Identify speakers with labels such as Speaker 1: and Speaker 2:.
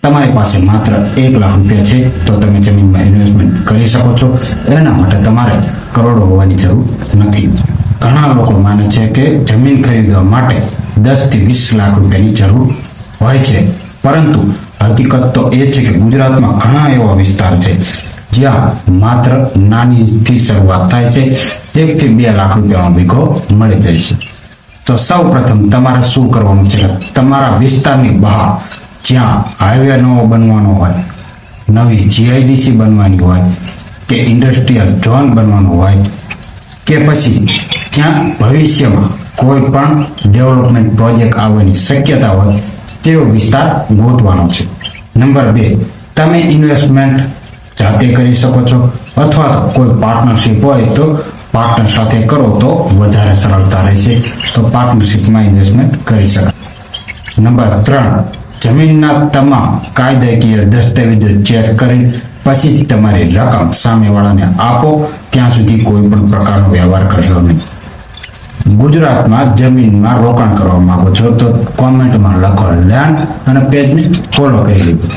Speaker 1: તમારી પાસે માત્ર 1 લાખ રૂપિયા છે તો તમે જમીનમાં ઇન્વેસ્ટમેન્ટ કરી શકો છો. એના માટે તમારે કરોડો હોવાની જરૂર નથી. ઘણા લોકો માને છે કે જમીન ખરીદવા માટે 10 થી 20 લાખ રૂપિયાની જરૂર હોય છે, પરંતુ હકીકત તો એ છે કે ગુજરાતમાં ઘણા એવા વિસ્તાર છે જ્યાં માત્ર નાનીથી શરૂઆત થાય છે. 1 થી 2 લાખ રૂપિયામાં વીઘો મળી જાય છે. તો સૌ પ્રથમ તમારે શું કરવાનું છે? તમારા વિસ્તારની બહાર જ્યાં હાઈવે નવો બનવાનો હોય, નવી જીઆઈડીસી બનવાની હોય કે ઇન્ડસ્ટ્રીયલ ઝોન બનવાનો હોય કે પછી ત્યાં ભવિષ્યમાં કોઈ પણ ડેવલપમેન્ટ પ્રોજેક્ટ આવવાની શક્યતા હોય તેવો વિસ્તાર ગોતવાનો છે. નંબર 2, તમે ઇન્વેસ્ટમેન્ટ જાતે કરી શકો છો અથવા તો કોઈ પાર્ટનરશિપ હોય તો પાર્ટનર સાથે કરો તો વધારે સરળતા રહેશે. તો પાર્ટનરશિપમાં ઇન્વેસ્ટમેન્ટ કરી શકાય. નંબર 3, જમીનના તમામ કાયદાકીય દસ્તાવેજો ચેક કરી પછી જ તમારી રકમ સામેવાળાને આપો. ત્યાં સુધી કોઈ પણ પ્રકારનો વ્યવહાર કરશો નહીં. ગુજરાતમાં જમીનમાં રોકાણ કરવા માંગો છો તો કોમેન્ટમાં લખો લેન્ડ અને પેજને ફોલો કરી લેજો.